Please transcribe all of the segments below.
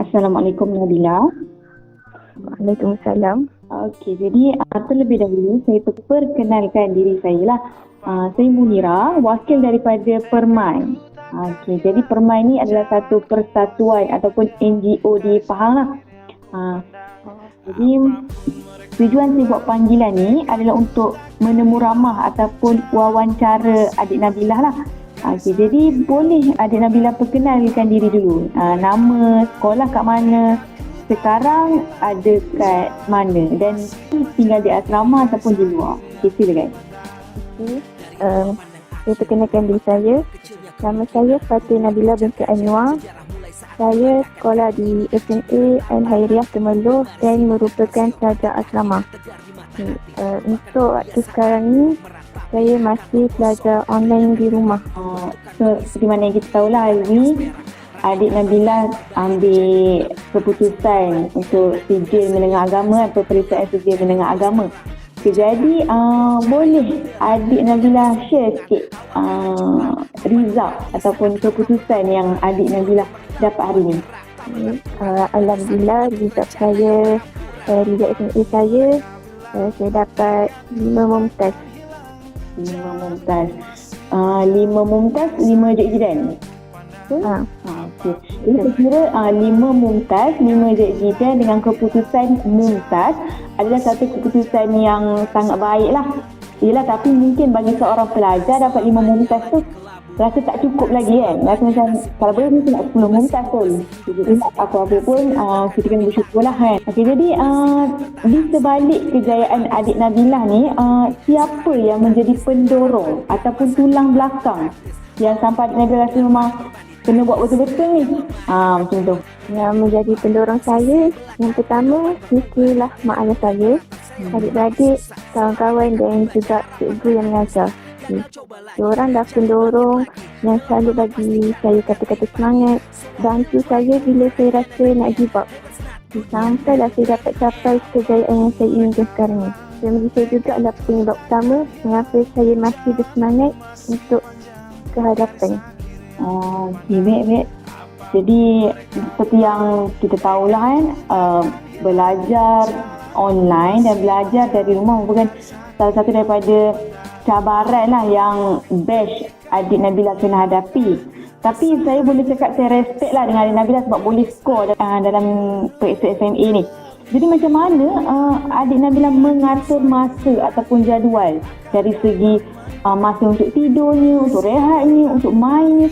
Assalamualaikum Nabila. Waalaikumsalam. Okey, jadi terlebih dahulu saya perkenalkan diri saya lah. Saya Munira, wakil daripada Permai. Okey, jadi Permai ni adalah satu persatuan ataupun NGO di Pahang lah. Jadi tujuan saya buat panggilan ni adalah untuk menemu ramah ataupun wawancara adik Nabilah lah. Okey, jadi boleh adik Nabilah perkenalkan diri dulu. Nama, sekolah kat mana, sekarang ada kat mana dan tinggal di asrama ataupun di luar. Okay, silakan. Okay. Saya perkenalkan diri saya. Nama saya Fatih Nabila binti Anwar. Saya sekolah di SMA Al-Hairiah Temerloh dan merupakan pelajar asrama. Okay. Untuk waktu sekarang ni, saya masih belajar online di rumah. Seperti mana yang kita tahulah hari ni, adik Nabila ambil keputusan untuk sijil menengah agama atau peperiksaan sijil menengah agama. Jadi boleh adik Nabila share sikit result ataupun keputusan yang adik Nabila dapat hari ni. Alhamdulillah result saya, result SMA saya dapat 5 mumtaz. 5 mumtaz. 5 mumtaz, 5 jadidan. Okey. Jadi saya kira 5 mumtaz, 5 jadidan dengan keputusan mumtaz adalah satu keputusan yang sangat baik lah. Yelah, tapi mungkin bagi seorang pelajar dapat 5 mumtaz tu rasa tak cukup lagi kan. Rasa macam kalau boleh mesti nak 10 mumtaz pun. Jadi apa-apa pun kita kena bersyukur lah kan. Okey, jadi di sebalik kejayaan adik Nabilah ni, siapa yang menjadi pendorong ataupun tulang belakang yang sampai adik Nabilah rasa memang kena buat betul-betul ni? Macam tu. Yang menjadi pendorong saya, yang pertama mestilah mak ayah saya, adik-beradik, kawan-kawan dan juga cikgu yang mengajar. Diorang dah pendorong yang selalu bagi saya kata-kata semangat, bantu saya bila saya rasa nak give up. Sampailah saya dapat capai kejayaan yang saya inginkan sekarang ni. Dan bagi saya juga adalah penyebab utama mengapa saya masih bersemangat untuk kehadapan. Okay, baik. Jadi seperti yang kita tahulah kan, belajar online dan belajar dari rumah merupakan salah satu daripada cabaran lah yang best adik Nabila kena hadapi. Tapi saya boleh cakap saya respect lah dengan adik Nabila sebab boleh skor dalam peperiksaan SMA ni. Jadi macam mana adik Nabila mengatur masa ataupun jadual dari segi masa untuk tidurnya, untuk rehatnya, untuk mainnya.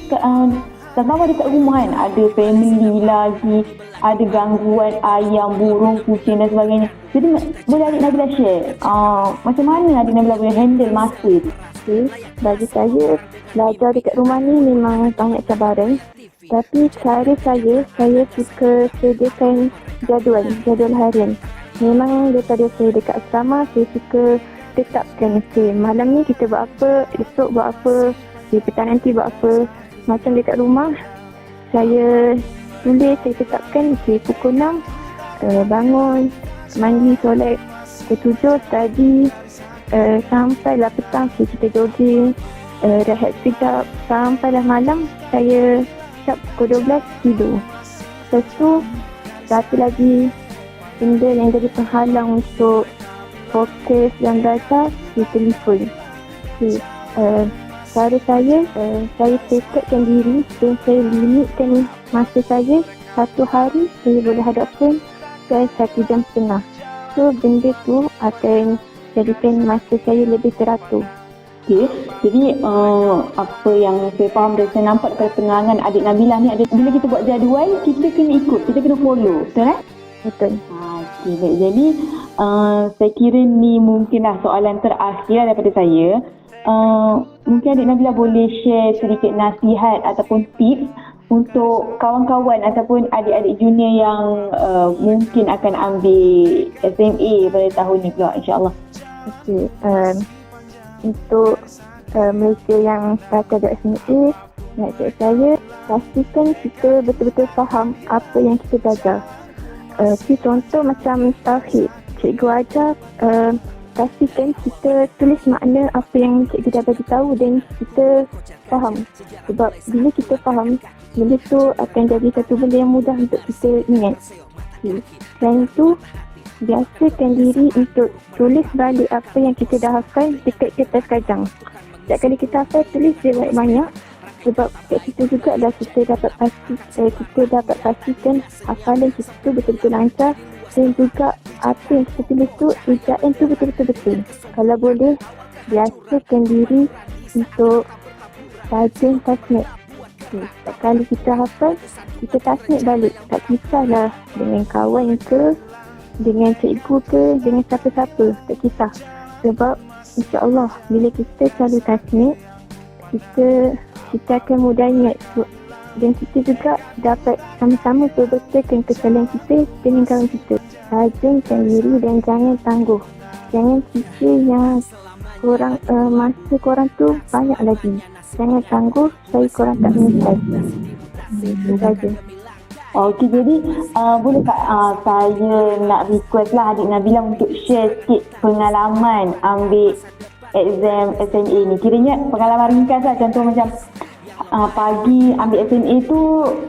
Terutama dekat rumah kan, ada family lagi, ada gangguan ayam, burung, kucing dan sebagainya. Jadi boleh adik Nabila share macam mana adik Nabila boleh handle masa tu? Okay. Bagi saya, belajar dekat rumah ni memang banyak cabaran. Tapi cara saya suka sediakan jadual harian. Memang daripada saya dekat asrama, saya suka tetapkan, okay, malam ni kita buat apa, esok buat apa, petang nanti buat apa. Macam dekat rumah, saya tetapkan, okay, pukul 6 bangun, mandi, solat, pukul 7 study, sampailah petang kita jogging, rehat sekejap, sampailah malam saya siap pukul 12 tidur. Lepas tu satu lagi benda yang jadi penghalang untuk fokus dan belajar di telefon. Okay. Cara saya tekadkan diri dan saya limitkan masa saya. Satu hari saya boleh hadapkan dan 1 jam setengah. So benda tu akan jadikan masa saya lebih teratur. Okay. Jadi apa yang saya faham dan saya nampak daripada penerangan adik Nabilah ni, bila kita buat jadual, kita kena ikut, kita kena follow, betul kan? Betul. Okay, baik. Jadi saya kira ni mungkinlah soalan terakhir daripada saya. Mungkin adik Nabila boleh share sedikit nasihat ataupun tips untuk kawan-kawan ataupun adik-adik junior yang mungkin akan ambil SMA pada tahun ni pula, insyaAllah. Okay. Untuk mereka yang starter di SMA, nasihat saya, pastikan kita betul-betul faham apa yang kita belajar. Contoh macam tauhid, cikgu ajar, pastikan kita tulis makna apa yang cikgu dah bagi tahu dan kita faham. Sebab bila kita faham, benda tu akan jadi satu benda yang mudah untuk kita ingat. Selain itu, biasakan diri untuk tulis balik apa yang kita dah hafal dekat kertas kajang. Setiap kali kita hafal, tulis dia banyak-banyak. Sebab kat situ juga dah kita dapat pastikan hafalan kita tu betul-betul lancar, dan juga apa yang kita tulis tu, ejaan tu betul-betul betul. Kalau boleh, biasakan diri untuk rajin tasnik. Setiap kali kita hafal, kita tasnik balik. Tak kisahlah dengan kawan ke, dengan cikgu ke, dengan siapa-siapa, tak kisah. Sebab insya-Allah bila kita selalu tasnik, kita akan mudah ingat, dan kita juga dapat sama-sama perbetulkan kesalahan kita dengan kawan kita. Rajinkan diri dan jangan tangguh. Jangan fikir yang masa korang tu banyak lagi. Jangan tangguh supaya korang tak menyesal. Itu saja. Okey, jadi boleh tak saya nak request lah adik Nabila untuk share sikit pengalaman ambil exam SMA ni. Kiranya pengalaman ringkas lah, contoh macam pagi ambil SMA tu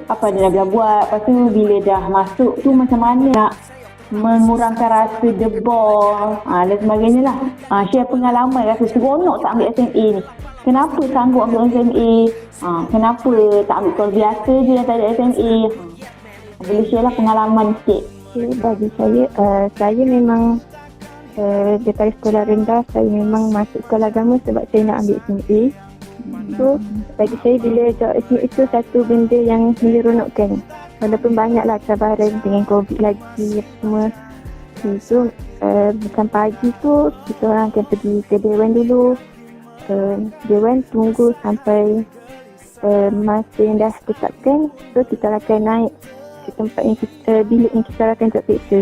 apa dia Nabila buat, lepas tu bila dah masuk tu macam mana nak mengurangkan rasa debol dan sebagainya lah. Share pengalaman, rasa seronok tak ambil SMA ni. Kenapa sanggup ambil SMA? Kenapa tak ambil sekolah biasa je yang tak ada SMA? Boleh share lah pengalaman sikit. Bagi saya memang daripada sekolah rendah, saya memang masuk sekolah agama sebab saya nak ambil SMA. So, bagi saya bila jawab SMA itu satu benda yang menyeronokkan. Walaupun banyaklah cabaran dengan COVID lagi semua. So, macam pagi tu kita orang akan pergi ke Dewan dulu. Dewan tunggu sampai masa yang dah tetapkan. So, kita akan naik ke tempat yang bilik yang kita akan jawab periksa.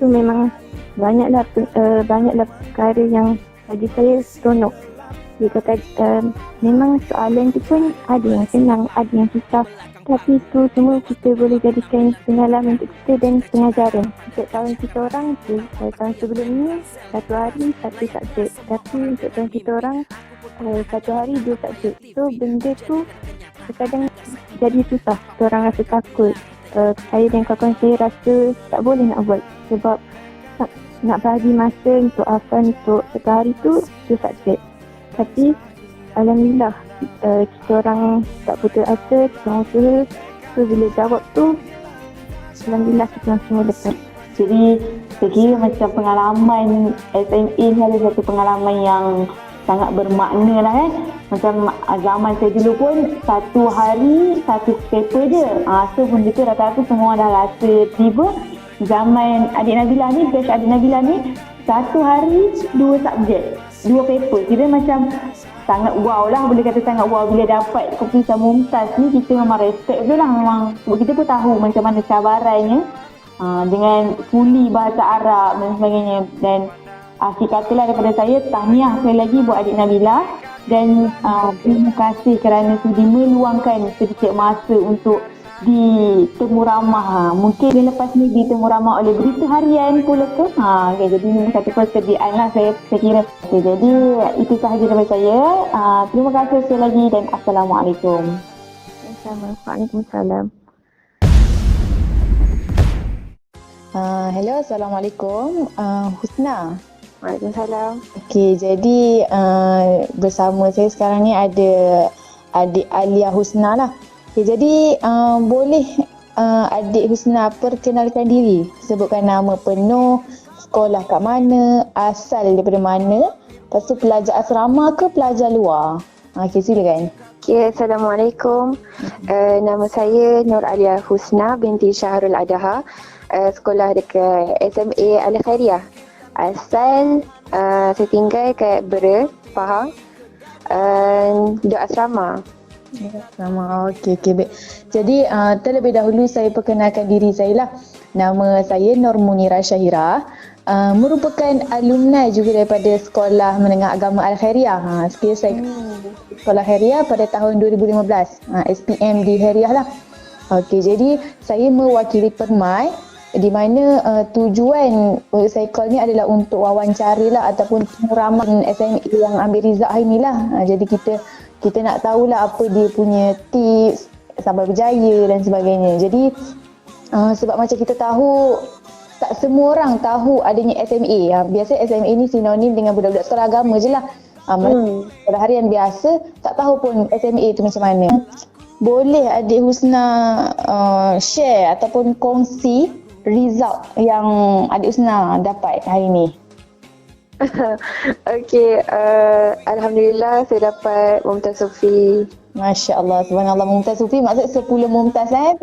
So, memang banyaklah perkara yang bagi saya seronok. Dia kata memang soalan tu pun ada yang senang, ada yang susah. Tapi itu semua kita boleh jadikan pengalaman untuk kita dan pengajaran. Untuk tahun kita orang, tahun sebelum ni, satu hari satu subjek. Tapi untuk tahun kita orang, satu hari 2 subjek. So benda tu kadang jadi susah. Kita orang rasa takut. Saya dan kawan-kawan saya rasa tak boleh nak buat. Sebab nak bagi masa untuk hafal untuk satu hari tu 2 subjek. Tapi alhamdulillah kita orang tak putus asa, kita orang usaha. So bila jawab tu, alhamdulillah kita orang semua lepas. Jadi saya kira macam pengalaman SMA ni ada satu pengalaman yang sangat bermakna lah kan. Macam zaman saya dulu pun satu hari satu paper je. So benda tu rata-rata semua dah rasa tiba. Zaman adik Nabila ni, batch adik Nabila ni, satu hari 2 subjek, 2 paper. Kita macam sangat wow lah, boleh kata sangat wow bila dapat keputusan mumtaz ni. Kita memang respect je lah, memang sebab kita pun tahu macam mana cabarannya dengan fully bahasa Arab dan sebagainya. Dan akhir katalah daripada saya, tahniah sekali lagi buat adik Nabila. Dan terima kasih kerana sudi meluangkan sedikit masa untuk di Temu Ramah. Mungkin lepas ni di Temu Ramah oleh Berita Harian pula ke. Jadi ini satu persediaan lah saya kira. Jadi itu sahaja daripada saya. Terima kasih sekali lagi dan Assalamualaikum. Waalaikumsalam. Hello, Assalamualaikum. Husna. Waalaikumsalam. Okey, jadi bersama saya sekarang ni ada adik Alia Husna lah. Okay, jadi boleh adik Husna perkenalkan diri, sebutkan nama penuh, sekolah kat mana, asal daripada mana, lepas tu pelajar asrama ke pelajar luar. Okay, silakan. Okay, Assalamualaikum. Nama saya Nur Alia Husna binti Syahrul Adaha. Sekolah dekat SMA Al-Khairiyah. Asal saya tinggal kat Bera, Pahang. Duduk asrama. Okey, baik. Jadi terlebih dahulu saya perkenalkan diri saya lah. Nama saya Nur Munirah Syahira, merupakan alumni juga daripada Sekolah Menengah Agama Al-Khairiyah. Sekiranya saya Sekolah Khairiyah pada tahun 2015, SPM di Khairiyah lah. Okey, jadi saya mewakili Permai, di mana tujuan saya call ni adalah untuk wawancara lah ataupun ramah SMA yang ambil result hari ni lah. Jadi kita nak tahulah apa dia punya tips, sampai berjaya dan sebagainya. Jadi sebab macam kita tahu, tak semua orang tahu adanya SMA. Biasa SMA ni sinonim dengan budak-budak sekolah agama je lah. Pada harian biasa tak tahu pun SMA tu macam mana. Boleh Adik Husna share ataupun kongsi result yang Adik Husna dapat hari ni? Okey, Alhamdulillah saya dapat Mumtaz Sufi. Masya Allah, subhanallah. Mumtaz Sufi maksud 10 Mumtaz kan?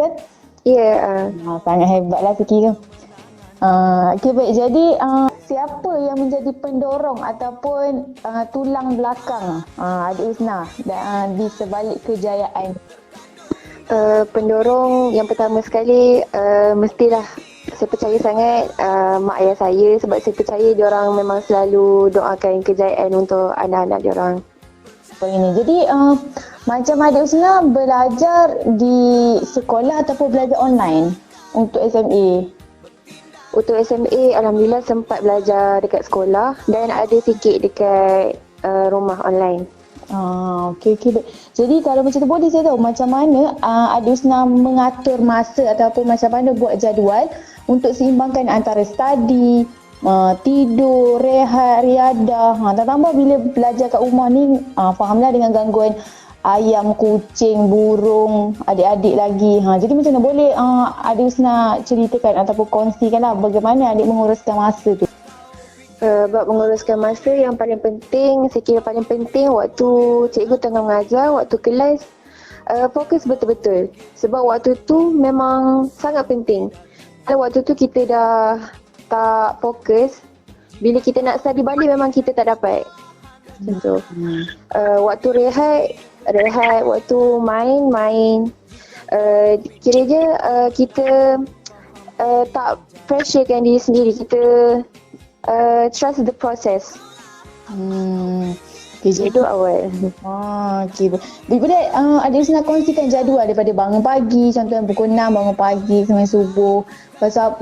Ya. Sangat hebatlah Siki tu. Okay, baik. Jadi siapa yang menjadi pendorong ataupun tulang belakang Adik Husna di sebalik kejayaan? Pendorong yang pertama sekali mestilah saya percaya sangat mak ayah saya, sebab saya percaya diorang memang selalu doakan kejayaan untuk anak-anak diorang. Ini. Jadi macam Adik Husna belajar di sekolah ataupun belajar online untuk SMA? Untuk SMA, Alhamdulillah sempat belajar dekat sekolah dan ada sikit dekat rumah online. Okey. Jadi kalau macam tu boleh saya tahu macam mana Adik Husna mengatur masa ataupun macam mana buat jadual untuk seimbangkan antara study, tidur, rehat, riadah. Tambah bila belajar kat rumah ni, fahamlah dengan gangguan ayam, kucing, burung, adik-adik lagi. Jadi macam mana boleh Adik Husna ceritakan ataupun kongsikan lah bagaimana adik menguruskan masa tu? Buat menguruskan masa yang paling penting, saya kira paling penting waktu cikgu tengah mengajar, waktu kelas, fokus betul-betul. Sebab waktu tu memang sangat penting. Kalau waktu tu kita dah tak fokus, bila kita nak study balik memang kita tak dapat. Macam tu. Waktu rehat, waktu main. Kira je kita tak pressurekan diri sendiri. Kita trust the process. Okay, itu awal. Okey. Daripada Adik Husna kongsikan jadual daripada bangun pagi, contohnya pukul 6 bangun pagi sampai subuh. Pasal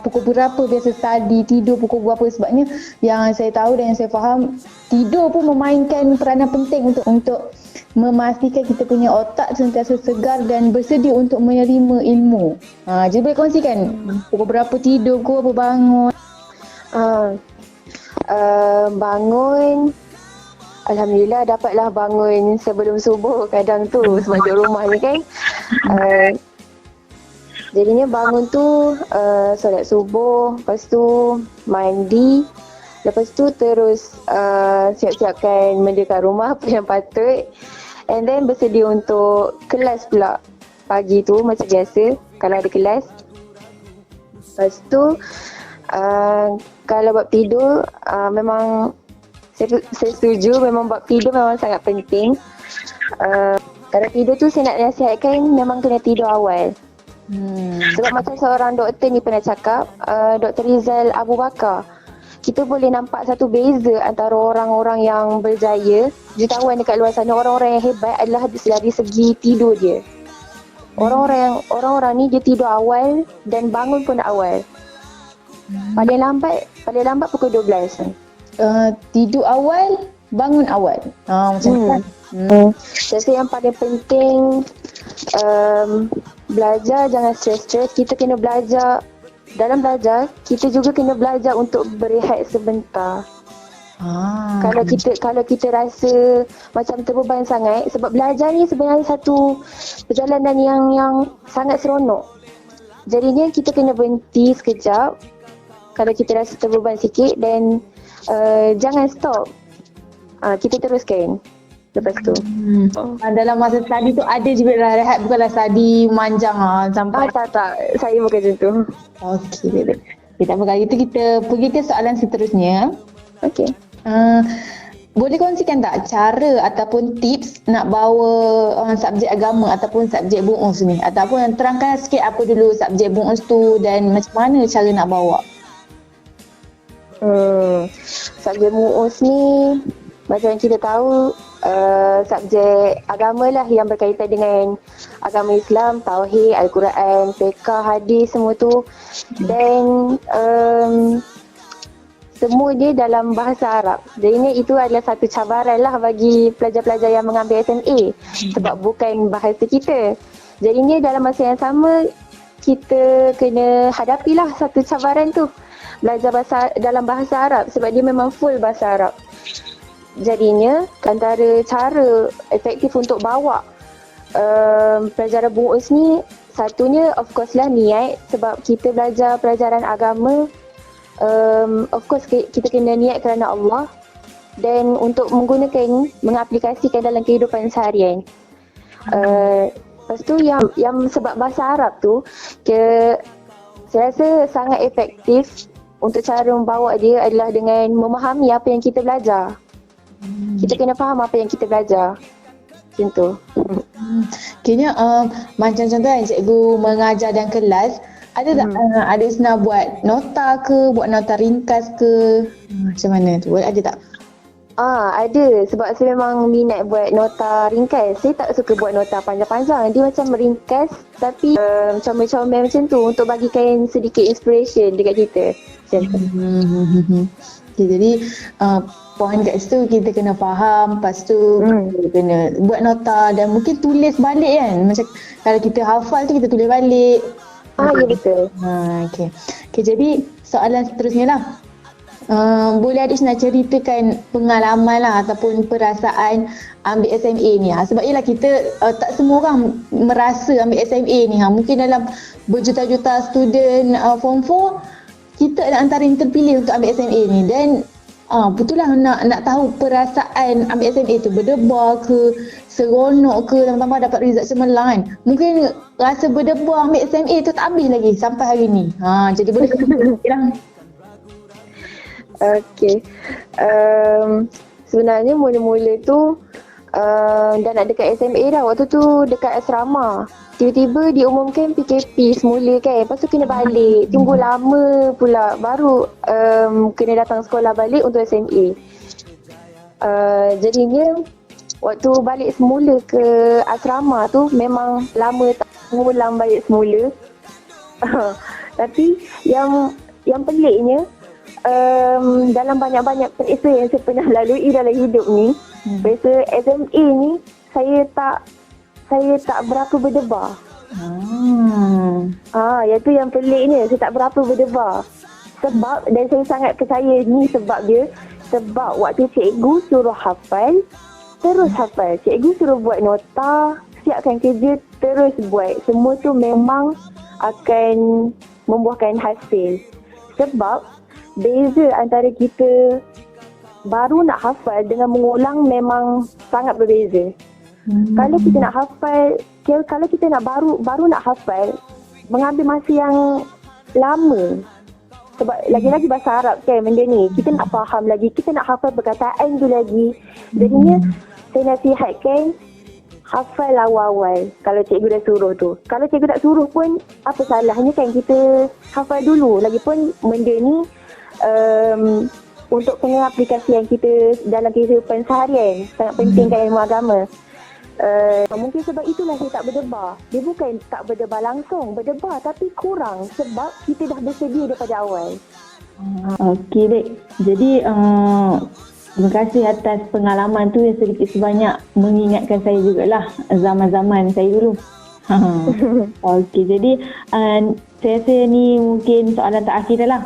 pukul berapa biasa study, tidur pukul berapa, sebabnya yang saya tahu dan yang saya faham, tidur pun memainkan peranan penting untuk memastikan kita punya otak sentiasa segar dan bersedia untuk menerima ilmu. Jadi boleh kongsikan pukul berapa tidur, pukul berapa bangun? Bangun, Alhamdulillah dapatlah bangun sebelum subuh kadang tu sebab duduk rumah ni kan. Jadinya bangun tu solat subuh, lepas tu mandi, lepas tu terus siap-siapkan benda kat rumah apa yang patut, and then bersedia untuk kelas pula pagi tu macam biasa kalau ada kelas. Lepas tu kalau bab tidur, memang saya setuju, memang bab tidur memang sangat penting. Kalau tidur tu saya nak nasihatkan memang kena tidur awal. Sebab macam seorang doktor ni pernah cakap, Dr. Rizal Abu Bakar, kita boleh nampak satu beza antara orang-orang yang berjaya, jutawan dekat luar sana, orang-orang yang hebat adalah dari segi tidur dia. Orang-orang ni dia tidur awal dan bangun pun awal. Paling lambat pukul 12. Tidur awal, bangun awal. Macam tu kan? Jadi yang paling penting, belajar jangan stres-stres. Kita kena belajar. Dalam belajar, kita juga kena belajar untuk berehat sebentar. Kalau kita rasa macam terbeban sangat, sebab belajar ni sebenarnya satu perjalanan yang sangat seronok. Jadinya kita kena berhenti sekejap kalau kita rasa terbeban sikit, dan jangan stop. Kita teruskan lepas tu. Dalam masa study tu ada juga rehat, bukanlah study manjang sampai tak, saya bukan macam tu. Okey, baik. Tak apa, kalau itu kita pergi ke soalan seterusnya. Okey. Boleh kongsikan tak cara ataupun tips nak bawa subjek agama ataupun subjek bu'us ni, ataupun terangkan sikit apa dulu subjek bu'us tu dan macam mana cara nak bawa? Subjek MUUS ni macam kita tahu, subjek agama lah yang berkaitan dengan agama Islam, Tauhid, Al-Quran, Fiqh, Hadis, semua tu. Dan semua dia dalam bahasa Arab. Jadi itu adalah satu cabaran lah bagi pelajar-pelajar yang mengambil SMA, sebab bukan bahasa kita. Jadinya dalam masa yang sama kita kena hadapilah satu cabaran tu, belajar dalam bahasa Arab sebab dia memang full bahasa Arab. Jadinya antara cara efektif untuk bawa pelajaran bu'us ni, satunya of course lah niat, sebab kita belajar pelajaran agama. Of course kita kena niat kerana Allah, dan untuk mengaplikasikan dalam kehidupan seharian. Lepas tu yang sebab bahasa Arab tu, saya rasa sangat efektif untuk cara membawa dia adalah dengan memahami apa yang kita belajar. Kita kena faham apa yang kita belajar. Macam tu. Kayaknya macam contoh kan cikgu mengajar dalam kelas, ada tak ada Isna buat nota ke, buat nota ringkas ke? Macam mana tu? Ada tak? Ada. Sebab saya memang minat buat nota ringkas. Saya tak suka buat nota panjang-panjang. Dia macam meringkas tapi comel-comel macam tu untuk bagikan sedikit inspiration dekat kita. Macam tu. Okay, jadi poin kat situ kita kena faham, lepas tu kita kena buat nota dan mungkin tulis balik kan. Macam kalau kita hafal tu kita tulis balik. Ya betul. Okay, jadi soalan seterusnya lah. Boleh adik nak ceritakan pengalaman lah ataupun perasaan ambil SMA ni. Sebab yelah kita tak semua orang merasa ambil SMA ni. Mungkin dalam berjuta-juta student form 4, kita adalah antara yang terpilih untuk ambil SMA ni. Dan betul lah nak tahu perasaan ambil SMA tu, berdebar ke, seronok ke, tambah-tambah dapat result cemerlang kan. Mungkin rasa berdebar ambil SMA tu tak habis lagi sampai hari ni. Jadi boleh lah. Okay. Sebenarnya mula-mula tu dah nak dekat SMA dah. Waktu tu dekat asrama. Tiba-tiba diumumkan PKP semula kan. Lepas tu kena balik. Tunggu lama pula. Baru kena datang sekolah balik untuk SMA. Jadinya waktu balik semula ke asrama tu memang lama tak mengulang balik semula. Tapi yang peliknya, dalam banyak-banyak periksa yang saya pernah lalui dalam hidup ni, periksa SMA ni saya tak berapa berdebar. Yang tu yang peliknya, saya tak berapa berdebar. Sebab, dan saya sangat percaya ni sebab dia, sebab waktu cikgu suruh hafal, terus hafal. Cikgu suruh buat nota, siapkan kerja, terus buat. Semua tu memang akan membuahkan hasil. Sebab beza antara kita baru nak hafal dengan mengulang memang sangat berbeza. Kalau kita nak hafal, kalau kita nak baru nak hafal, mengambil masa yang lama. Sebab lagi-lagi bahasa Arab kan benda ni. Kita nak faham lagi, kita nak hafal perkataan tu lagi. Jadinya saya nasihatkan hafal awal-awal kalau cikgu dah suruh tu. Kalau cikgu tak suruh pun apa salahnya kan kita hafal dulu. Lagipun benda ni untuk pengaplikasian kita dalam kehidupan seharian sangat penting kan ilmu agama. Mungkin sebab itulah saya tak berdebar. Dia bukan tak berdebar langsung, berdebar tapi kurang sebab kita dah bersedia daripada awal. Okey dek. Jadi terima kasih atas pengalaman tu yang sedikit sebanyak mengingatkan saya jugalah zaman-zaman saya dulu. Okey, jadi saya rasa ni mungkin soalan terakhir dah lah.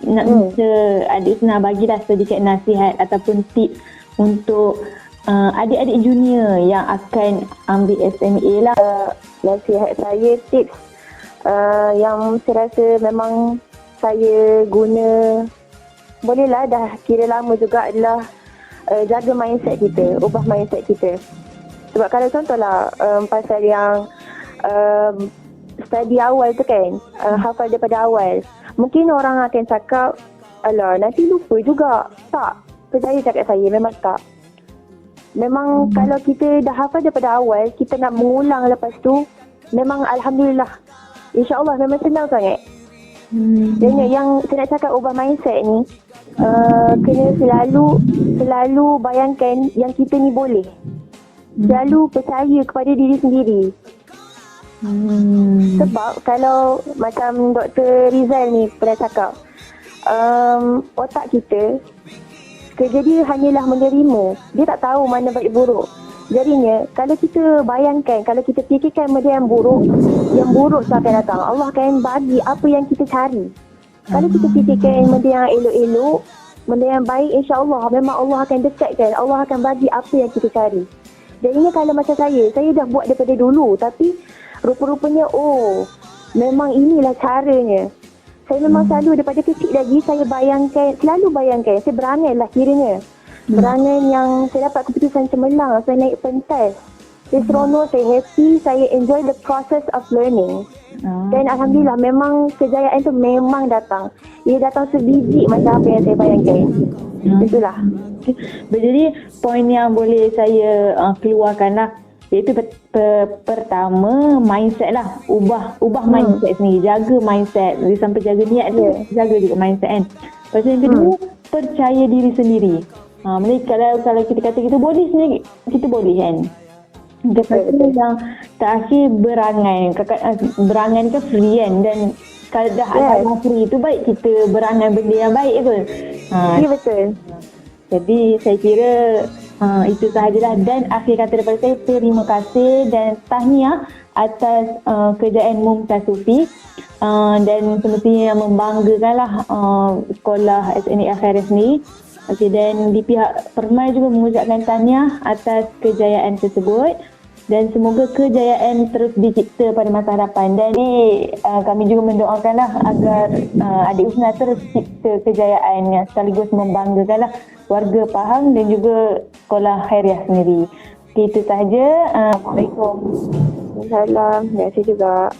Nak minta adik Isna bagilah sedikit nasihat ataupun tips untuk adik-adik junior yang akan ambil SMA lah. Nasihat saya, tips yang saya rasa memang saya guna, bolehlah dah kira lama juga, adalah jaga mindset kita, ubah mindset kita. Sebab kalau contohlah pasal yang study awal tu kan, hafal daripada awal, mungkin orang akan cakap, alah nanti lupa juga. Tak, percaya cakap saya, memang tak. Memang kalau kita dah hafal daripada awal, kita nak mengulang lepas tu, memang Alhamdulillah, InsyaAllah memang senang sangat. Dan yang saya nak cakap ubah mindset ni, kena selalu bayangkan yang kita ni boleh. Selalu percaya kepada diri sendiri. Sebab kalau macam Dr. Rizal ni pernah cakap, otak kita, kerja dia hanyalah menerima. Dia tak tahu mana baik buruk. Jadinya, kalau kita bayangkan, kalau kita fikirkan benda yang buruk tu akan datang. Allah akan bagi apa yang kita cari. Kalau kita fikirkan benda yang elok-elok, benda yang baik, insya-Allah memang Allah akan dekatkan. Allah akan bagi apa yang kita cari. Jadinya kalau macam saya dah buat daripada dulu, tapi rupa-rupanya memang inilah caranya. Saya memang selalu daripada kecil lagi selalu bayangkan, saya berangan lah kiranya. Berangan yang saya dapat keputusan cemerlang, saya naik pentas. Saya seronok, saya happy, saya enjoy the process of learning. Dan Alhamdulillah memang kejayaan tu memang datang. Ia datang sebiji macam apa yang saya bayangkan. Itulah. Jadi poin yang boleh saya keluarkan lah, iaitu pertama mindset lah, ubah mindset sendiri, jaga mindset, dia sampai jaga niat dia, jaga juga mindset kan. Lepas tu yang kedua, percaya diri sendiri. Kalau kita kata kita boleh sendiri, kita boleh kan. Lepas tu yang terakhir, berangan ke free kan, dan kalau dah ada free tu baik kita berangan benda yang baik ke. Ya betul. Jadi saya kira itu sahajalah, dan akhir kata daripada saya, terima kasih dan tahniah atas kejayaan Mumtaz Sufi, dan semestinya membanggakanlah sekolah SNA Al-Khairiyah ni. Okey, dan di pihak Permai juga mengucapkan tahniah atas kejayaan tersebut, dan semoga kejayaan terus dicipta pada masa hadapan. Dan kami juga mendoakanlah agar adik Husna terus cipta kejayaan yang sekaligus membanggakanlah warga Pahang dan juga sekolah Khairiyah sendiri. Itu sahaja. Assalamualaikum. Waalaikumsalam. Terima kasih juga.